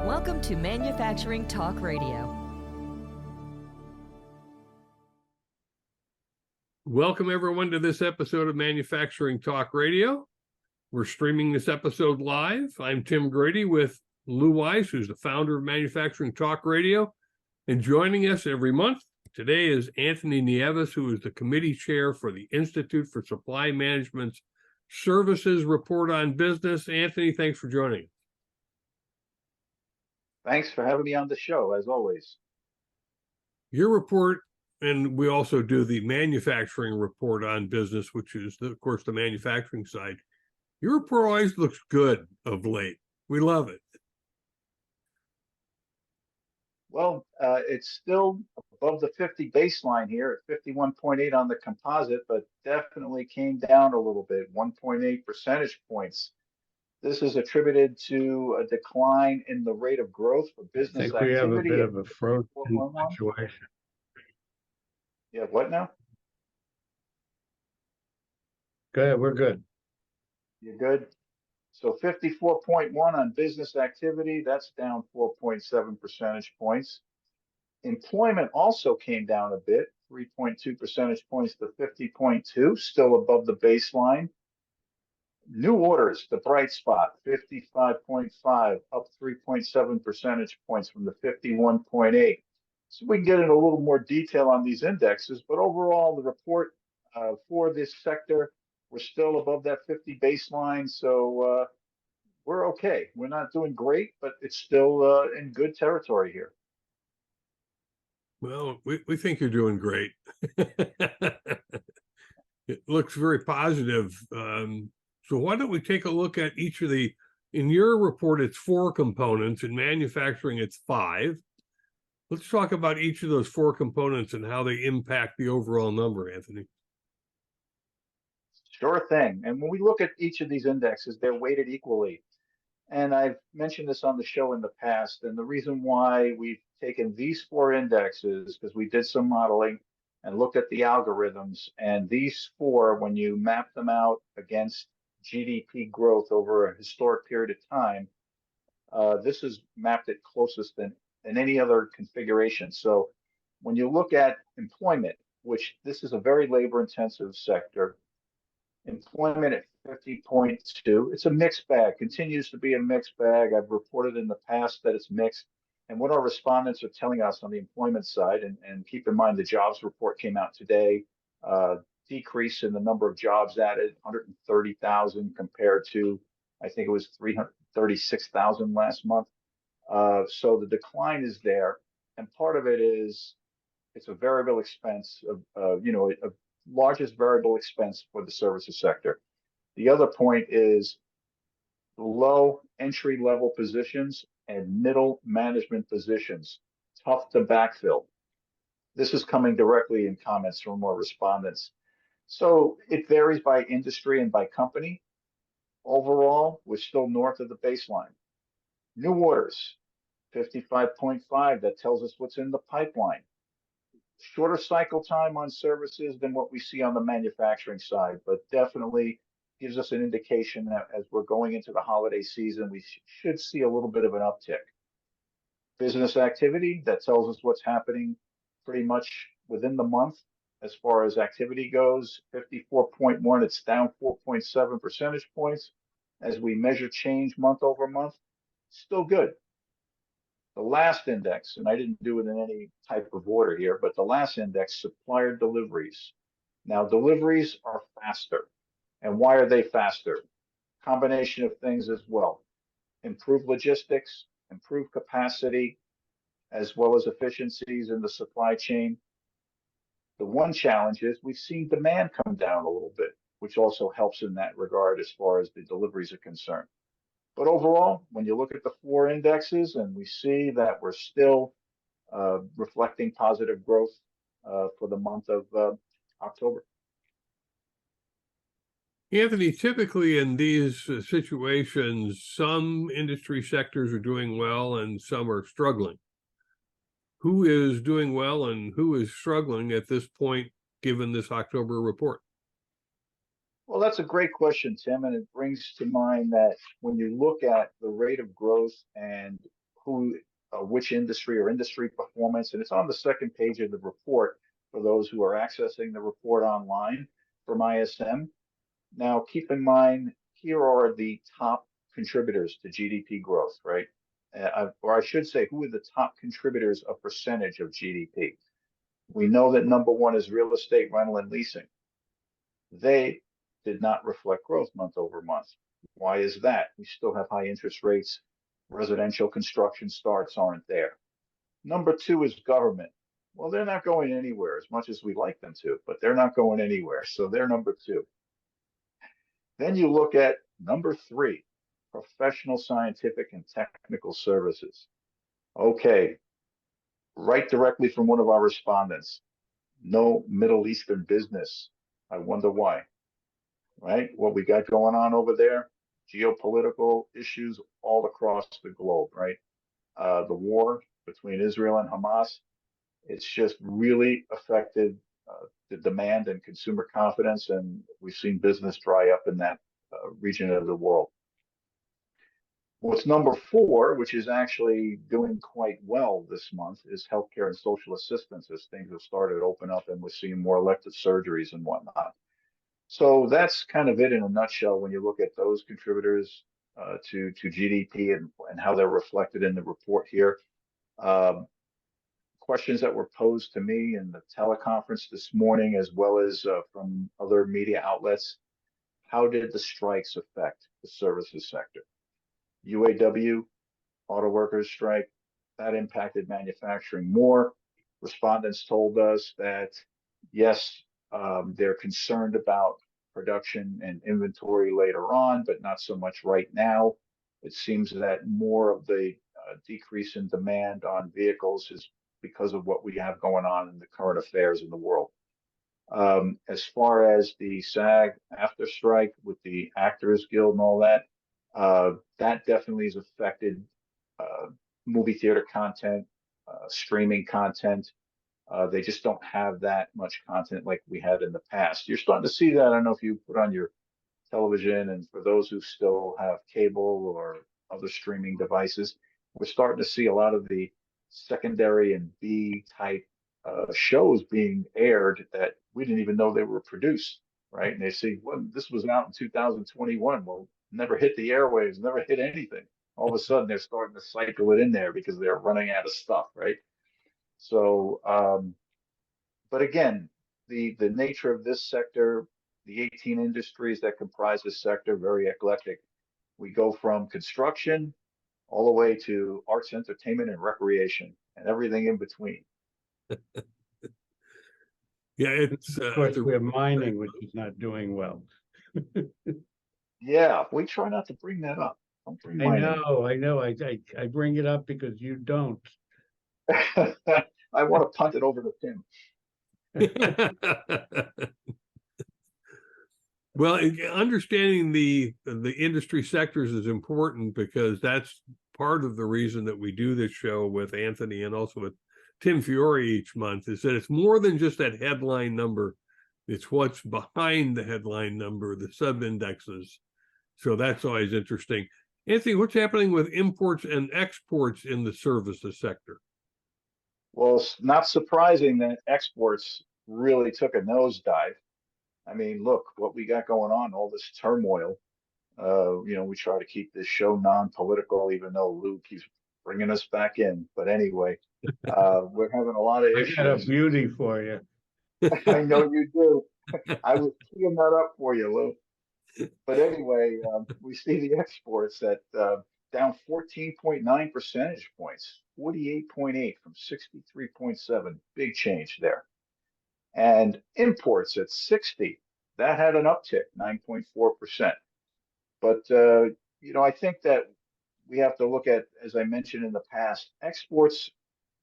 Welcome to Manufacturing Talk Radio. Welcome, everyone, to this episode of Manufacturing Talk Radio. We're streaming this episode live. I'm Tim Grady with Lou Weiss, who's the founder of Manufacturing Talk Radio. And joining us every month today is Anthony Nieves, who is the committee chair for the Institute for Supply Management's Services Report on Business. Anthony, thanks for joining. Thanks for having me on the show, as always. Your report, and we also do the manufacturing report on business, which is, of course, the manufacturing side. Your report always looks good of late. We love it. Well, it's still above the 50 baseline here at 51.8 on the composite, but definitely came down a little bit, 1.8 percentage points. This is attributed to a decline in the rate of growth for business activity. I think we have a bit of a frozen situation. Yeah, what now? Go ahead, we're good. You're good? So 54.1 on business activity, that's down 4.7 percentage points. Employment also came down a bit, 3.2 percentage points to 50.2, still above the baseline. New orders, the bright spot, 55.5, up 3.7 percentage points from the 51.8. So we can get in a little more detail on these indexes, but overall, the report for this sector, we're still above that 50 baseline, so we're okay. We're not doing great, but it's still in good territory here. Well, we think you're doing great. It looks very positive. So why don't we take a look at each of the, in your report, it's 4 components. In manufacturing, it's 5. Let's talk about each of those 4 components and how they impact the overall number, Anthony. Sure thing. And when we look at each of these indexes, they're weighted equally. And I've mentioned this on the show in the past. And the reason why we've taken these 4 indexes, because we did some modeling and looked at the algorithms. And these 4, when you map them out against GDP growth over a historic period of time, this is mapped it closest than any other configuration. So when you look at employment, which this is a very labor intensive sector, employment at 50.2, it's a mixed bag, continues to be a mixed bag. I've reported in the past that it's mixed. And what our respondents are telling us on the employment side, and keep in mind the jobs report came out today, decrease in the number of jobs added, 130,000 compared to, I think it was 336,000 last month. So the decline is there. And part of it is it's a variable expense, a largest variable expense for the services sector. The other point is low entry level positions and middle management positions, tough to backfill. This is coming directly in comments from our respondents. So it varies by industry and by company. Overall, we're still north of the baseline. New orders, 55.5, that tells us what's in the pipeline. Shorter cycle time on services than what we see on the manufacturing side, but definitely gives us an indication that as we're going into the holiday season, we should see a little bit of an uptick. Business activity, that tells us what's happening pretty much within the month. As far as activity goes, 54.1, it's down 4.7 percentage points. As we measure change month over month, still good. The last index, and I didn't do it in any type of order here, but the last index, supplier deliveries. Now, deliveries are faster. And why are they faster? Combination of things as well. Improved logistics, improved capacity, as well as efficiencies in the supply chain. The one challenge is we've seen demand come down a little bit, which also helps in that regard as far as the deliveries are concerned. But overall, when you look at the 4 indexes and we see that we're still reflecting positive growth for the month of October. Anthony, typically in these situations, some industry sectors are doing well and some are struggling. Who is doing well and who is struggling at this point, given this October report? Well, that's a great question, Tim, and it brings to mind that when you look at the rate of growth and which industry or industry performance, and it's on the second page of the report for those who are accessing the report online from ISM. Now, keep in mind, here are the top contributors to GDP growth, right? Or I should say, who are the top contributors of percentage of GDP? We know that number one is real estate, rental, and leasing. They did not reflect growth month over month. Why is that? We still have high interest rates. Residential construction starts aren't there. Number two is government. Well, they're not going anywhere as much as we'd like them to, but they're not going anywhere. So they're number two. Then you look at number three, professional, scientific, and technical services. Okay, right directly from one of our respondents, no Middle Eastern business. I wonder why, right? What we got going on over there, geopolitical issues all across the globe, right? The war between Israel and Hamas, it's just really affected the demand and consumer confidence, and we've seen business dry up in that region of the world. What's number four, which is actually doing quite well this month, is healthcare and social assistance, as things have started to open up and we're seeing more elective surgeries and whatnot. So that's kind of it in a nutshell when you look at those contributors to GDP and how they're reflected in the report here. Questions that were posed to me in the teleconference this morning, as well as from other media outlets. How did the strikes affect the services sector? UAW, auto workers strike, that impacted manufacturing more. Respondents told us that, yes, they're concerned about production and inventory later on, but not so much right now. It seems that more of the decrease in demand on vehicles is because of what we have going on in the current affairs in the world. As far as the SAG after strike with the Actors Guild and all that, that definitely has affected movie theater content, streaming content. They just don't have that much content like we had in the past. You're starting to see that. I don't know if you put on your television, and for those who still have cable or other streaming devices, we're starting to see a lot of the secondary and B type shows being aired that we didn't even know they were produced, right? And they say, well, this was out in 2021. Well, never hit the airwaves, never hit anything. All of a sudden, they're starting to cycle it in there because they're running out of stuff, right? So, but again, the nature of this sector, the 18 industries that comprise this sector, very eclectic. We go from construction all the way to arts, entertainment, and recreation, and everything in between. Yeah, it's Of course, we have mining, which is not doing well. Yeah, we try not to bring that up. Don't bring I mining. know. I bring it up because you don't. I want to punt it over to Tim. Well, understanding the industry sectors is important because that's part of the reason that we do this show with Anthony and also with Tim Fiore each month, is that it's more than just that headline number. It's what's behind the headline number, the sub-indexes. So that's always interesting. Anthony, what's happening with imports and exports in the services sector? Well, it's not surprising that exports really took a nosedive. I mean, look, what we got going on, all this turmoil. We try to keep this show non-political, even though Lou keeps bringing us back in. But anyway, we're having a lot of issues. I got a beauty for you. I know you do. I was teeing that up for you, Lou. But anyway, we see the exports at down 14.9 percentage points, 48.8 from 63.7. Big change there. And imports at 60, that had an uptick, 9.4%. But, I think that we have to look at, as I mentioned in the past, exports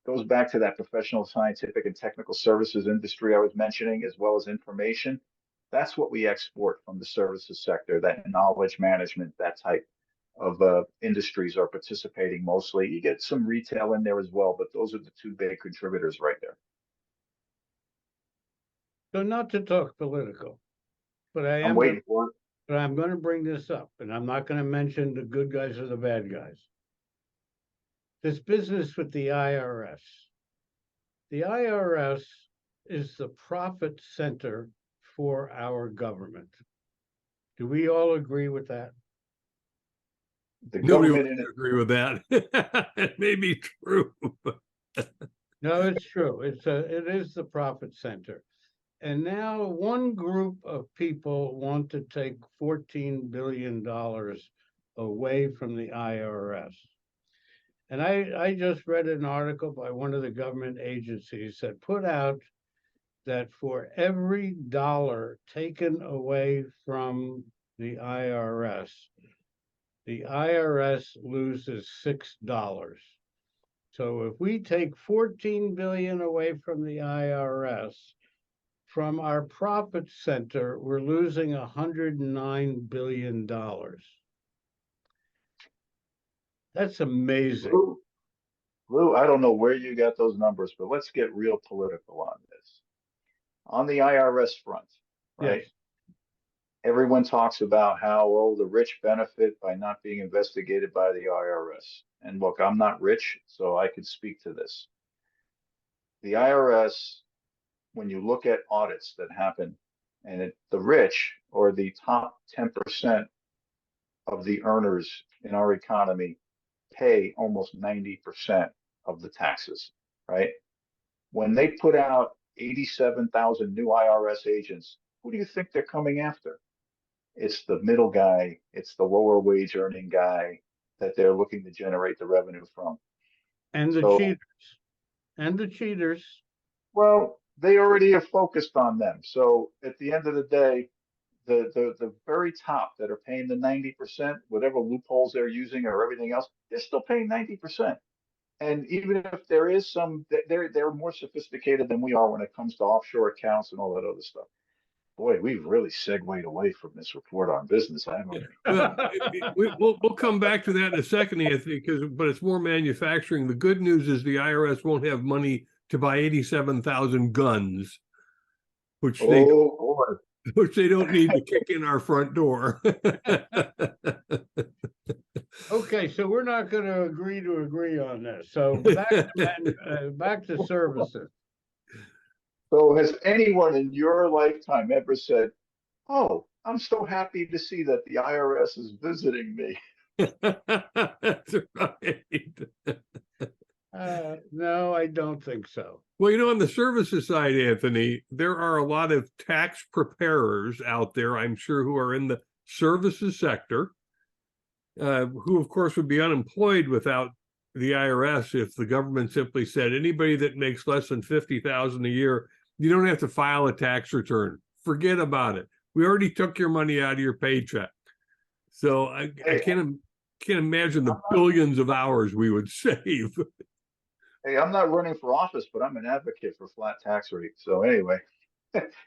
goes back to that professional, scientific, and technical services industry I was mentioning, as well as information. That's what we export from the services sector, that knowledge management, that type of industries are participating mostly. You get some retail in there as well, but those are the two big contributors right there. So not to talk political, but I'm waiting for it. But I'm going to bring this up, and I'm not going to mention the good guys or the bad guys. this business with the IRS. The IRS is the profit center for our government. Do we all agree with that? The Nobody would government in it, agree with that. It may be true. No, it's true. It is the profit center. And now one group of people want to take $14 billion away from the IRS. And I just read an article by one of the government agencies that put out that for every dollar taken away from the IRS loses $6. So if we take 14 billion away from the IRS, from our profit center, we're losing $109 billion. That's amazing. Lou, I don't know where you got those numbers, but let's get real political on this. On the IRS front, right? Yes. Everyone talks about how, oh, the rich benefit by not being investigated by the IRS. And look, I'm not rich, so I could speak to this. The IRS, when you look at audits that happen, and the rich or the top 10% of the earners in our economy pay almost 90% of the taxes, right? When they put out 87,000 new IRS agents, who do you think they're coming after? It's the middle guy, it's the lower wage earning guy that they're looking to generate the revenue from. And the So, cheaters. And the cheaters. well, they already are focused on them. So at the end of the day, the very top that are paying the 90%, whatever loopholes they're using or everything else, they're still paying 90%. And even if there is some, they're more sophisticated than we are when it comes to offshore accounts and all that other stuff. Boy, we've really segued away from this report on business, haven't we? Well, we'll come back to that in a second, Anthony, but it's more manufacturing. The good news is the IRS won't have money to buy 87,000 guns, which they don't need to kick in our front door. Okay, so we're not going to agree on this. So back to services. So has anyone in your lifetime ever said, oh, I'm so happy to see that the IRS is visiting me? That's right. No, I don't think so. Well, on the services side, Anthony, there are a lot of tax preparers out there, I'm sure, who are in the services sector, who, of course, would be unemployed without the IRS if the government simply said anybody that makes less than $50,000 a year, you don't have to file a tax return. Forget about it. We already took your money out of your paycheck. So I can't imagine the billions of hours we would save. Hey, I'm not running for office, but I'm an advocate for flat tax rate. So anyway,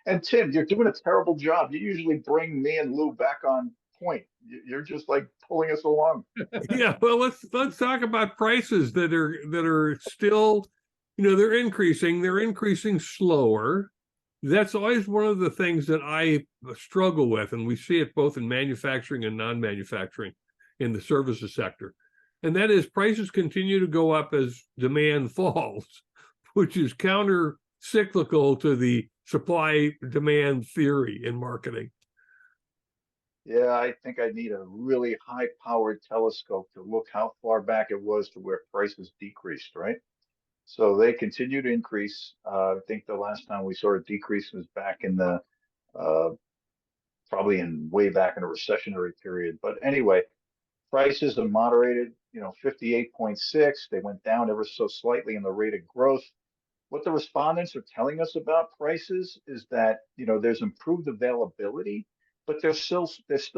and Tim, you're doing a terrible job. You usually bring me and Lou back on point. You're just like pulling us along. Yeah, well, let's talk about prices that are still, they're increasing slower. That's always one of the things that I struggle with, and we see it both in manufacturing and non-manufacturing in the services sector. And that is prices continue to go up as demand falls, which is counter-cyclical to the supply-demand theory in marketing. Yeah, I think I need a really high-powered telescope to look how far back it was to where prices decreased, right? So they continue to increase. I think the last time we saw a decrease was back in the probably way back in a recessionary period. But anyway, prices are moderated, 58.6. They went down ever so slightly in the rate of growth. What the respondents are telling us about prices is that, there's improved availability, but there's still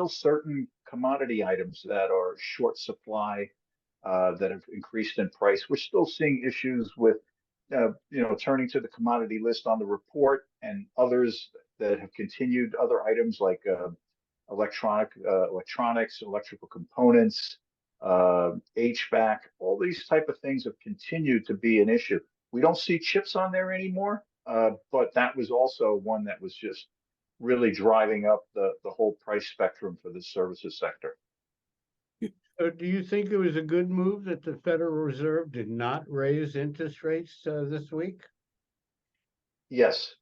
certain commodity items that are short supply that have increased in price. We're still seeing issues with, turning to the commodity list on the report and others that have continued, other items like electronics, electrical components, HVAC, all these type of things have continued to be an issue. We don't see chips on there anymore, but that was also one that was just really driving up the whole price spectrum for the services sector. Do you think it was a good move that the Federal Reserve did not raise interest rates this week? Yes,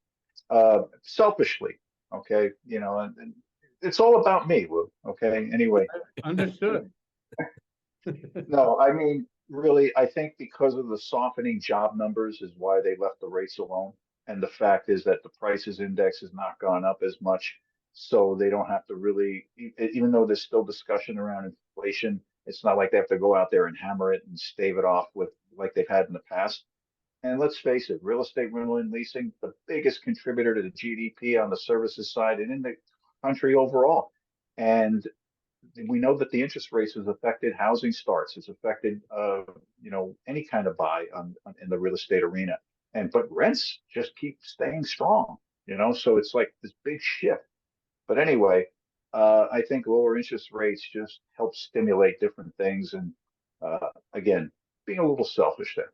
selfishly. Okay, and it's all about me, Lou. Okay, anyway. Understood. No, I mean, really, I think because of the softening job numbers is why they left the rates alone. And the fact is that the prices index has not gone up as much. So they don't have to really, even though there's still discussion around inflation, it's not like they have to go out there and hammer it and stave it off with like they've had in the past. And let's face it, real estate rental and leasing, the biggest contributor to the GDP on the services side and in the country overall. And we know that the interest rates has affected housing starts, it's affected any kind of buy in the real estate arena, but rents just keep staying strong. So it's like this big shift. But anyway, I think lower interest rates just help stimulate different things, and again, being a little selfish there.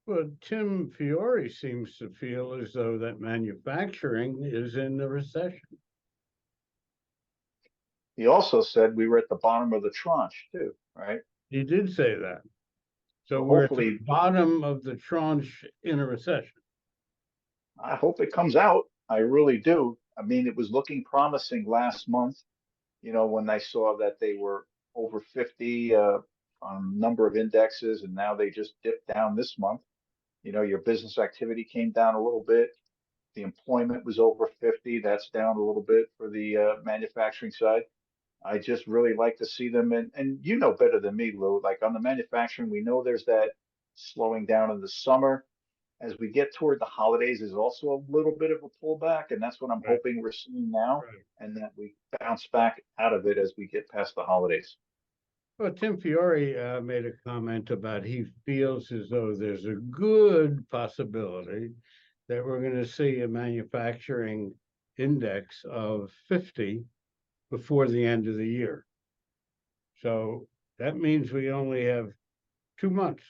Well, Tim Fiore seems to feel as though that manufacturing is in the recession. He also said we were at the bottom of the tranche too, right? He did say that. So Well, we're at the hopefully, bottom of the tranche in a recession. I hope it comes out. I really do. I mean, it was looking promising last month, when I saw that they were over 50 on number of indexes, and now they just dipped down this month. Your business activity came down a little bit. The employment was over 50. That's down a little bit for the manufacturing side. I just really like to see them, and you know better than me, Lou. Like on the manufacturing, we know there's that slowing down in the summer. As we get toward the holidays, there's also a little bit of a pullback, and that's what I'm Right. hoping we're seeing now, Right. and that we bounce back out of it as we get past the holidays. Well, Tim Fiore made a comment about he feels as though there's a good possibility that we're going to see a manufacturing index of 50 before the end of the year. So that means we only have 2 months.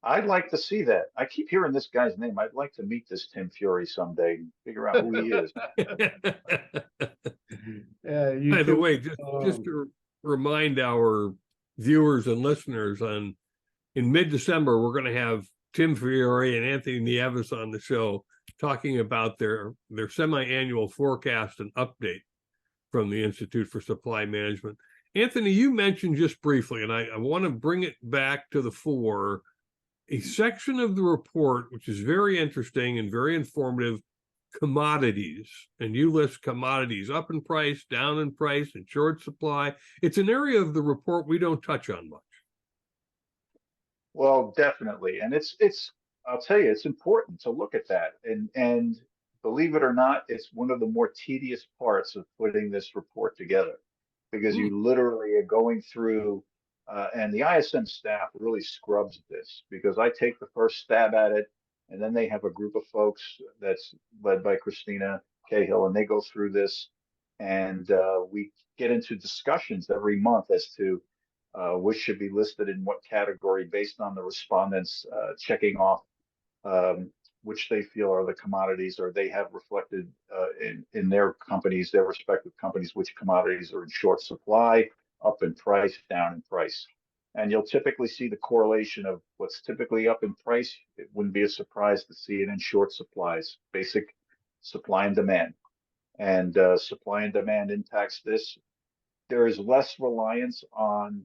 I'd like to see that. I keep hearing this guy's name. I'd like to meet this Tim Fury someday and figure out who he is. You By the two, way, just to remind our viewers and listeners, in mid-December, we're going to have Tim Fiore and Anthony Nieves on the show talking about their semi-annual forecast and update from the Institute for Supply Management. Anthony, you mentioned just briefly, and I want to bring it back to the fore, a section of the report which is very interesting and very informative: commodities. And you list commodities up in price, down in price, and short supply. It's an area of the report we don't touch on much. Well, definitely, and it's I'll tell you, it's important to look at that, and believe it or not, it's one of the more tedious parts of putting this report together, because you literally are going through, and the ISM staff really scrubs this, because I take the first stab at it, and then they have a group of folks that's led by Christina Cahill, and they go through this, and we get into discussions every month as to which should be listed in what category based on the respondents checking off which they feel are the commodities, or they have reflected in their companies, their respective companies, which commodities are in short supply, up in price, down in price. And you'll typically see the correlation of what's typically up in price. It wouldn't be a surprise to see it in short supplies, basic supply and demand. And supply and demand impacts this. There is less reliance on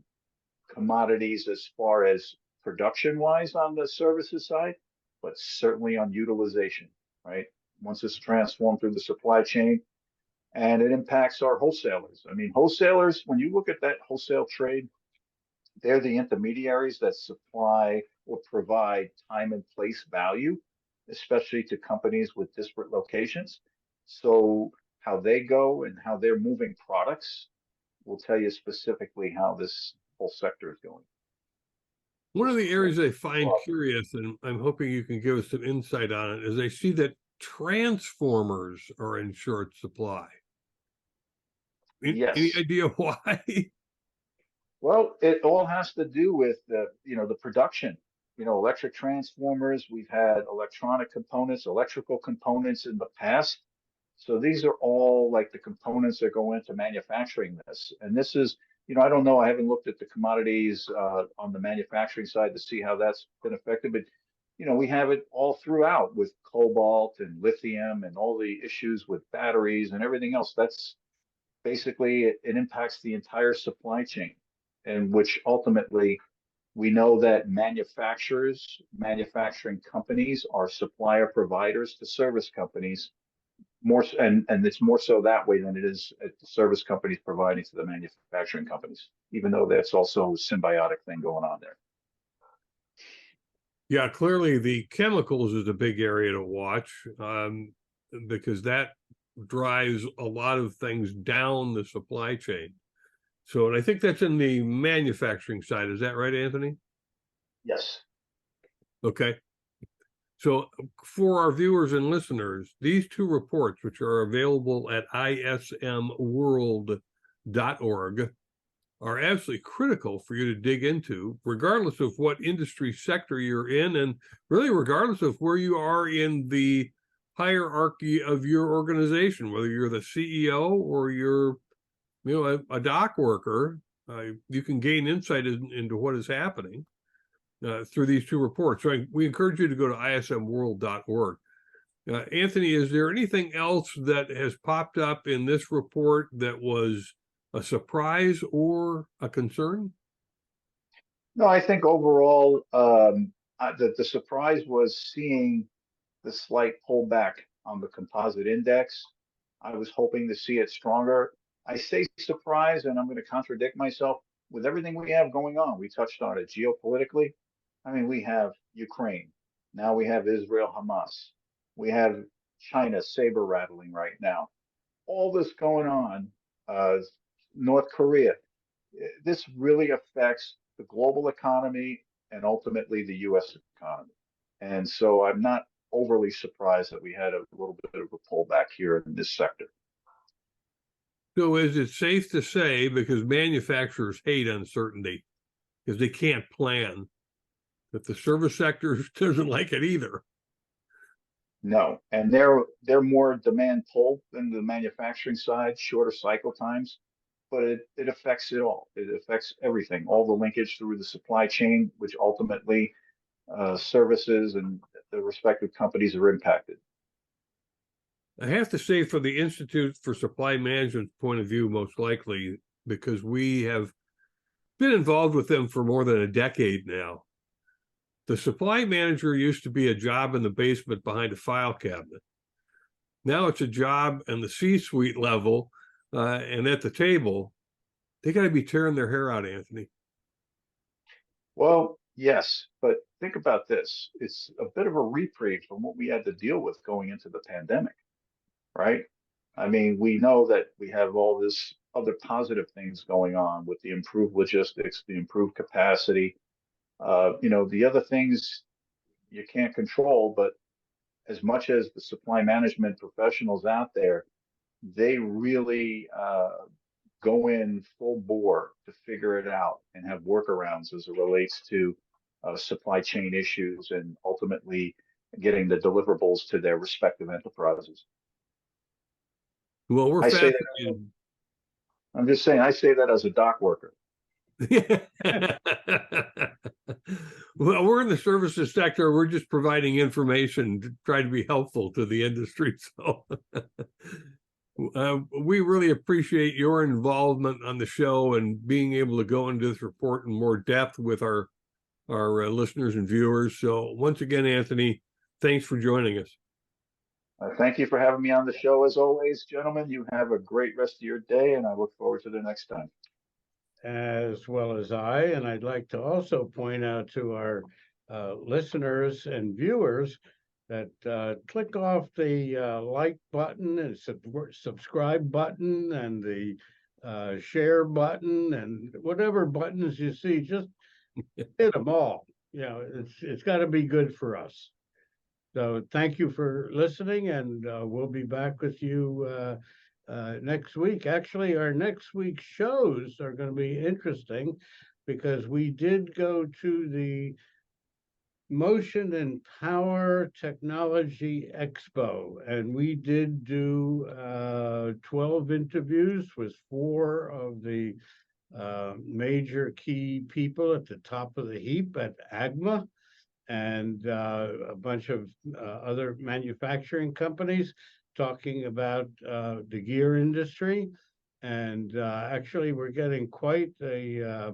commodities as far as production wise on the services side, but certainly on utilization, right? Once it's transformed through the supply chain, and it impacts our wholesalers. I mean, wholesalers, when you look at that wholesale trade, they're the intermediaries that supply or provide time and place value, especially to companies with disparate locations. So how they go and how they're moving products will tell you specifically how this whole sector is going. One of the areas I find curious, and I'm hoping you can give us some insight on it, is I see that transformers are in short supply. Yes. Any idea why? Well, it all has to do with the production. Electric transformers. We've had electronic components, electrical components in the past. So these are all like the components that go into manufacturing this. And this is I don't know. I haven't looked at the commodities on the manufacturing side to see how that's been affected, but we have it all throughout with cobalt and lithium and all the issues with batteries and everything else. That's basically it impacts the entire supply chain, and which ultimately we know that manufacturing companies are supplier providers to service companies more, and it's more so that way than it is at the service companies providing to the manufacturing companies, even though that's also a symbiotic thing going on there. Yeah, clearly the chemicals is a big area to watch, because that drives a lot of things down the supply chain. So, and I think that's in the manufacturing side. Is that right, Anthony? Yes. Okay. So for our viewers and listeners, these two reports, which are available at ismworld.org, are absolutely critical for you to dig into, regardless of what industry sector you're in, and really regardless of where you are in the hierarchy of your organization, whether you're the CEO or you're, a dock worker. You can gain insight into what is happening through these two reports. So we encourage you to go to ismworld.org. Anthony, is there anything else that has popped up in this report that was a surprise or a concern? No, I think overall, the surprise was seeing the slight pullback on the composite index. I was hoping to see it stronger. I say surprise, and I'm going to contradict myself with everything we have going on. We touched on it geopolitically. I mean, we have Ukraine. Now we have Israel, Hamas. We have China saber rattling right now. All this going on, North Korea. This really affects the global economy and ultimately the U.S. economy. And so I'm not overly surprised that we had a little bit of a pullback here in this sector. So is it safe to say, because manufacturers hate uncertainty because they can't plan, that the service sector doesn't like it either? No, and they're more demand pull than the manufacturing side, shorter cycle times, but it affects it all. It affects everything, all the linkage through the supply chain, which ultimately services and the respective companies are impacted. I have to say, for the Institute for Supply Management's point of view, most likely, because we have been involved with them for more than a decade now. The supply manager used to be a job in the basement behind a file cabinet. Now it's a job in the C-suite level and at the table. They got to be tearing their hair out, Anthony. Well, yes, but think about this. It's a bit of a reprieve from what we had to deal with going into the pandemic, right? I mean, we know that we have all this other positive things going on with the improved logistics, the improved capacity. The other things you can't control, but as much as the supply management professionals out there, they really go in full bore to figure it out and have workarounds as it relates to supply chain issues and ultimately getting the deliverables to their respective enterprises. Well, we're fascinated. I'm just saying, I say that as a dock worker. Well, we're in the services sector. We're just providing information to try to be helpful to the industry. So we really appreciate your involvement on the show and being able to go into this report in more depth with our listeners and viewers. So once again, Anthony, thanks for joining us. Thank you for having me on the show. As always, gentlemen, you have a great rest of your day, and I look forward to the next time. As well as I, and I'd like to also point out to our listeners and viewers that click off the like button and subscribe button and the share button and whatever buttons you see, just hit them all. It's got to be good for us. So thank you for listening, and we'll be back with you next week. Actually, our next week's shows are going to be interesting because we did go to the Motion and Power Technology Expo, and we did do 12 interviews with 4 of the major key people at the top of the heap at AGMA and a bunch of other manufacturing companies talking about the gear industry. And actually, we're getting quite a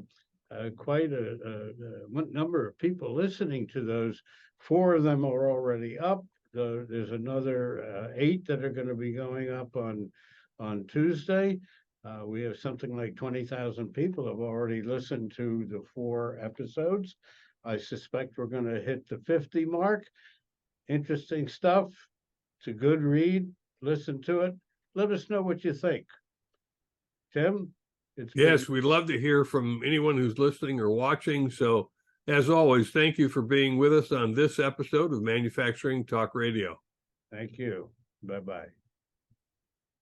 number of people listening to those. 4 of them are already up. There's another 8 that are going to be going up on Tuesday. We have something like 20,000 people have already listened to the 4 episodes. I suspect we're going to hit the 50 mark. Interesting stuff. It's a good read. Listen to it. Let us know what you think. Tim? Yes, we'd love to hear from anyone who's listening or watching. So, as always, thank you for being with us on this episode of Manufacturing Talk Radio. Thank you. Bye-bye.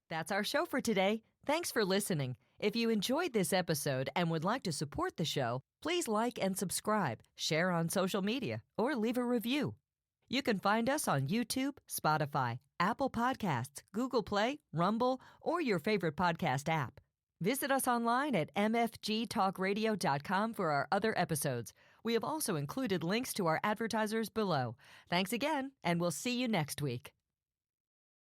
That's our show for today. Thanks for listening. If you enjoyed this episode and would like to support the show, please like and subscribe, share on social media, or leave a review. You can find us on YouTube, Spotify, Apple Podcasts, Google Play, Rumble, or your favorite podcast app. Visit us online at mfgtalkradio.com for our other episodes. We have also included links to our advertisers below. Thanks again, and we'll see you next week.